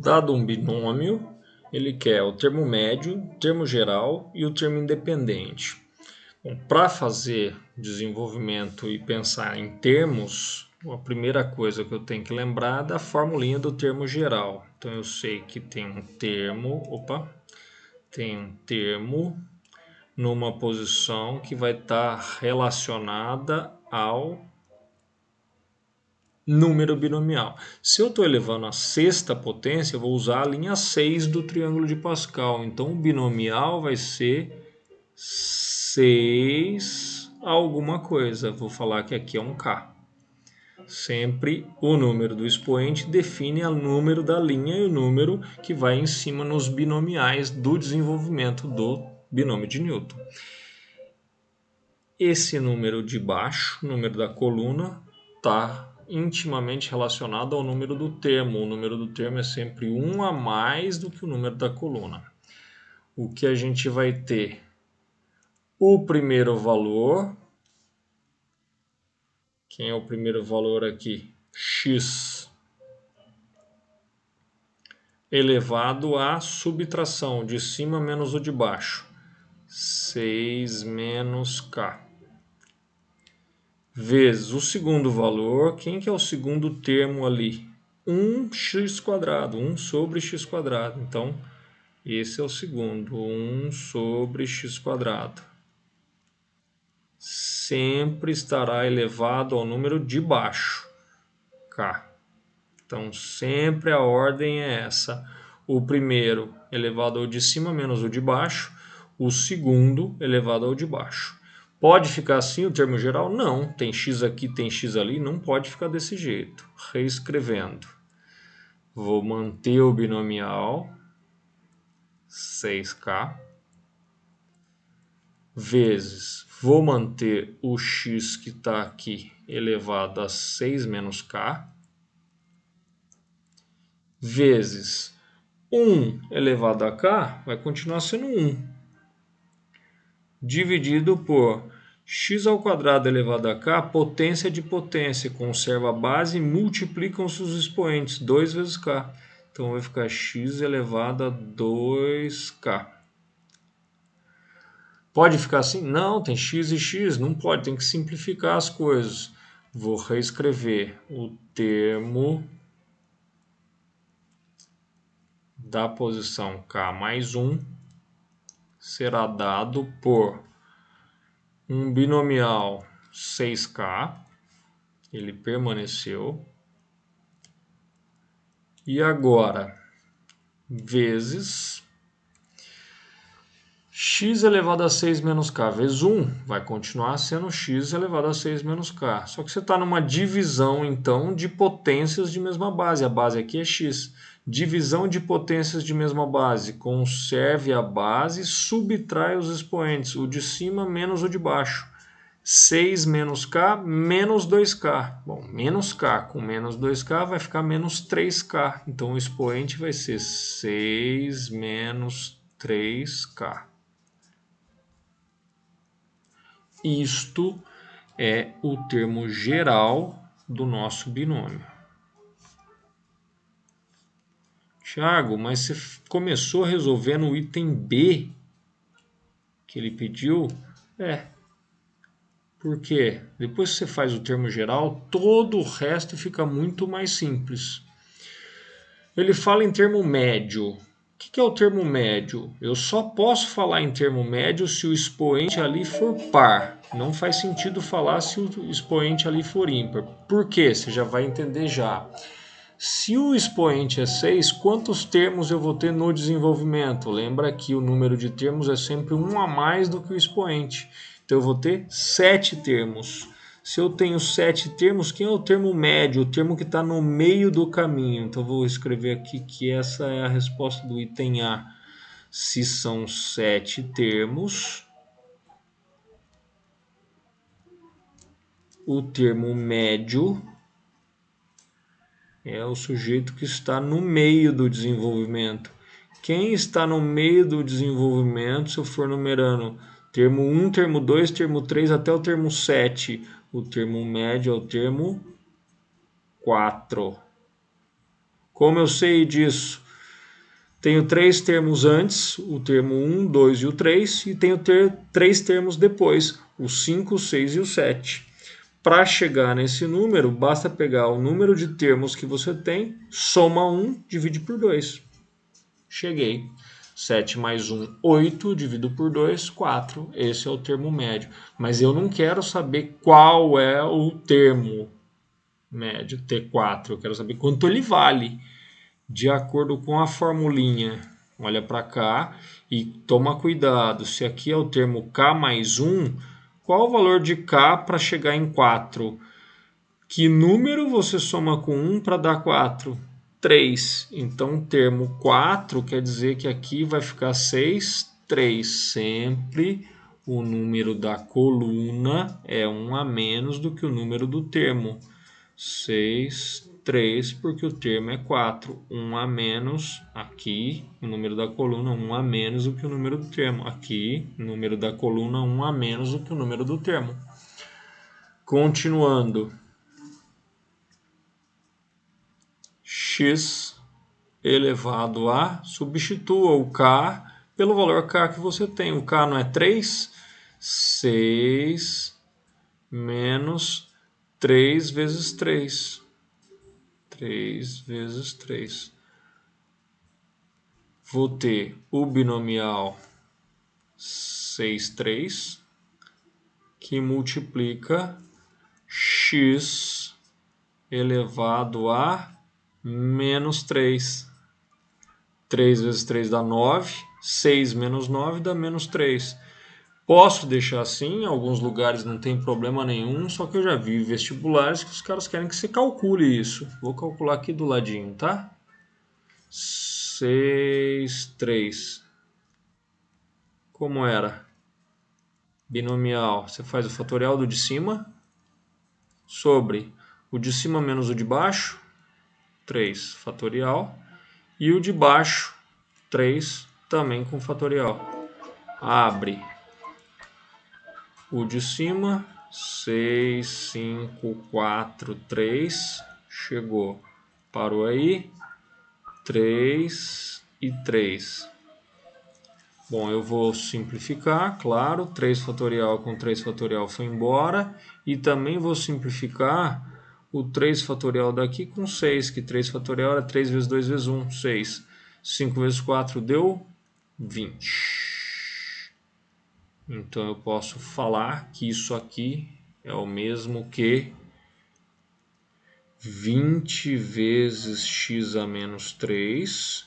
Dado um binômio, ele quer o termo médio, o termo geral e o termo independente. Para fazer desenvolvimento e pensar em termos, a primeira coisa que eu tenho que lembrar é da formulinha do termo geral. Então eu sei que tem um termo numa posição que vai estar relacionada ao número binomial. Se eu estou elevando a sexta potência, eu vou usar a linha 6 do triângulo de Pascal. Então o binomial vai ser 6 alguma coisa. Vou falar que aqui é um K. Sempre o número do expoente define o número da linha e o número que vai em cima nos binomiais do desenvolvimento do binômio de Newton. Esse número de baixo, número da coluna, está intimamente relacionado ao número do termo. O número do termo é sempre 1 a mais do que o número da coluna. O que a gente vai ter? O primeiro valor. Quem é o primeiro valor aqui? X elevado à subtração de cima menos o de baixo. 6 menos K. Vezes o segundo valor. Quem que é o segundo termo ali? 1x², 1 sobre x². Então, esse é o segundo, 1 sobre x². Sempre estará elevado ao número de baixo, K. Então, sempre a ordem é essa. O primeiro elevado ao de cima menos o de baixo. O segundo elevado ao de baixo. Pode ficar assim o termo geral? Não. Tem x aqui, tem x ali. Não pode ficar desse jeito. Reescrevendo. Vou manter o binomial 6K vezes, vou manter o x que está aqui elevado a 6 menos K vezes 1 elevado a K vai continuar sendo 1 dividido por x² elevado a K, potência de potência, conserva a base e multiplicam-se os expoentes, 2 vezes K. Então vai ficar x elevado a 2K. Pode ficar assim? Não, tem x e x, não pode, tem que simplificar as coisas. Vou reescrever o termo da posição K mais 1 será dado por um binomial 6K, ele permaneceu, e agora vezes x elevado a 6 menos K vezes 1 vai continuar sendo x elevado a 6 menos K. Só que você está numa divisão, então, de potências de mesma base. A base aqui é x. Divisão de potências de mesma base. Conserve a base, subtrai os expoentes. O de cima menos o de baixo. 6 menos K menos 2K. Bom, menos K com menos 2K vai ficar menos 3K. Então, o expoente vai ser 6 menos 3K. Isto é o termo geral do nosso binômio. Tiago, mas você começou resolvendo o item B que ele pediu? Por quê? Depois que você faz o termo geral, todo o resto fica muito mais simples. Ele fala em termo médio. O que é o termo médio? Eu só posso falar em termo médio se o expoente ali for par. Não faz sentido falar se o expoente ali for ímpar. Por quê? Você já vai entender já. Se o expoente é 6, quantos termos eu vou ter no desenvolvimento? Lembra que o número de termos é sempre 1 a mais do que o expoente. Então eu vou ter 7 termos. Se eu tenho 7 termos, quem é o termo médio? O termo que está no meio do caminho. Então eu vou escrever aqui que essa é a resposta do item A. Se são 7 termos, o termo médio é o sujeito que está no meio do desenvolvimento. Quem está no meio do desenvolvimento, se eu for numerando termo 1, termo 2, termo 3 até o termo 7, o termo médio é o termo 4. Como eu sei disso? Tenho 3 termos antes, o termo 1, 2 e o 3, e tenho 3 termos depois, o 5, o 6 e o 7. Para chegar nesse número, basta pegar o número de termos que você tem, soma 1, divide por 2. Cheguei. 7 mais 1, 8, divido por 2, 4. Esse é o termo médio. Mas eu não quero saber qual é o termo médio, T4. Eu quero saber quanto ele vale. De acordo com a formulinha, olha para cá e toma cuidado. Se aqui é o termo K mais 1, qual o valor de K para chegar em 4? Que número você soma com 1 para dar 4? 3. Então, o termo 4 quer dizer que aqui vai ficar 6, 3. Sempre o número da coluna é 1 a menos do que o número do termo. 6, 3, porque o termo é 4. 1 a menos, aqui, o número da coluna, 1 a menos do que o número do termo. Aqui, o número da coluna, 1 a menos do que o número do termo. Continuando. X elevado a, substitua o K pelo valor K que você tem. O K não é 3? 6 menos 3 vezes 3. 3 vezes 3. Vou ter o binomial 6, 3, que multiplica x elevado a menos 3. 3 vezes 3 dá 9, 6 menos 9 dá menos 3. Posso deixar assim, em alguns lugares não tem problema nenhum, só que eu já vi vestibulares que os caras querem que você calcule isso. Vou calcular aqui do ladinho, tá? 6, 3. Como era? Binomial, você faz o fatorial do de cima sobre o de cima menos o de baixo, 3 fatorial, e o de baixo, 3 também com fatorial. Abre o de cima, 6, 5, 4, 3, chegou, parou aí, 3 e 3. Bom, eu vou simplificar, claro, 3 fatorial com 3 fatorial foi embora, e também vou simplificar o 3 fatorial daqui com 6, que 3 fatorial era 3 vezes 2 vezes 1, 6. 5 vezes 4 deu 20. Então eu posso falar que isso aqui é o mesmo que 20 vezes x a menos 3.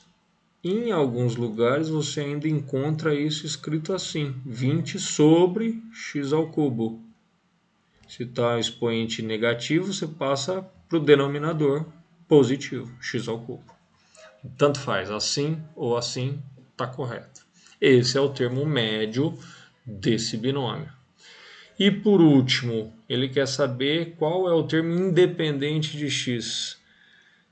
Em alguns lugares você ainda encontra isso escrito assim, 20 sobre x ao cubo. Se está expoente negativo, você passa para o denominador positivo, x ao cubo. Tanto faz, assim ou assim, está correto. Esse é o termo médio desse binômio. E por último, ele quer saber qual é o termo independente de x.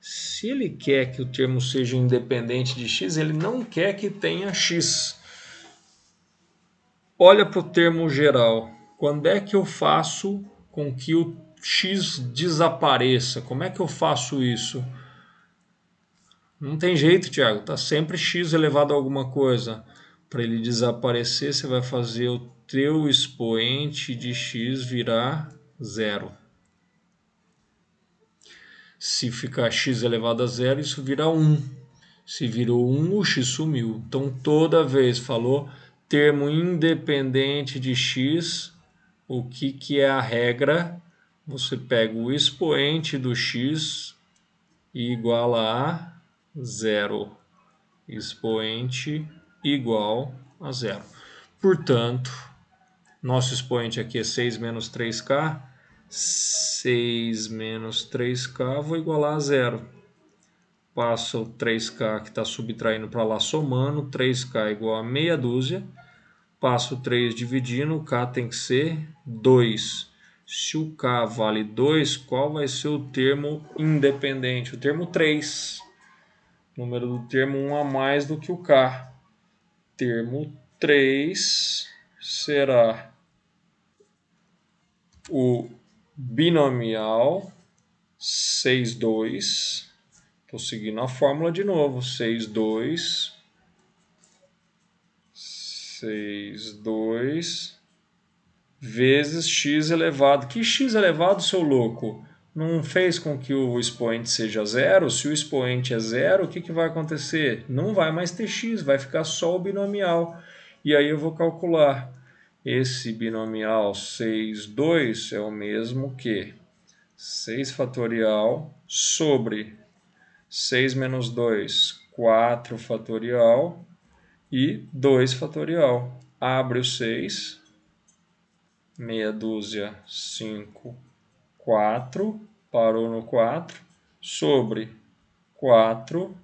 Se ele quer que o termo seja independente de x, ele não quer que tenha x. Olha para o termo geral. Quando é que eu faço com que o x desapareça? Como é que eu faço isso? Não tem jeito, Thiago. Está sempre x elevado a alguma coisa. Para ele desaparecer, você vai fazer o teu expoente de x virar zero. Se ficar x elevado a zero, isso vira 1. Se virou 1, o x sumiu. Então, toda vez falou termo independente de x, o que é a regra? Você pega o expoente do x e iguala a zero. Expoente igual a zero. Portanto, nosso expoente aqui é 6 menos 3k. 6 menos 3k, vou igualar a zero. Passo o 3k que está subtraindo para lá somando, 3k igual a meia dúzia. Passo 3 dividindo, o k tem que ser 2. Se o k vale 2, qual vai ser o termo independente? O termo 3. Número do termo 1 a mais do que o k. Termo 3 será o binomial 6, 2. Estou seguindo a fórmula de novo. 6, 2 6, 2 vezes x elevado. Que x elevado, seu louco? Não fez com que o expoente seja zero? Se o expoente é zero, o que vai acontecer? Não vai mais ter x, vai ficar só o binomial. E aí eu vou calcular. Esse binomial 6, 2 é o mesmo que 6 fatorial sobre 6 menos 2, 4 fatorial e 2 fatorial. Abre o 6, meia dúzia, 5, 4, parou no 4, sobre 4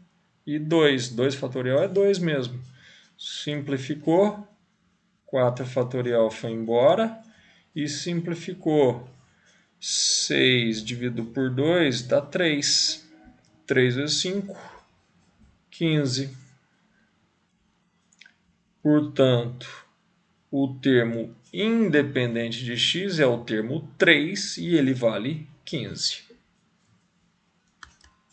e 2. 2 fatorial é 2 mesmo. Simplificou, 4 fatorial foi embora e simplificou. 6 dividido por 2 dá 3. 3 vezes 5, 15. Portanto, o termo independente de x é o termo 3 e ele vale 15.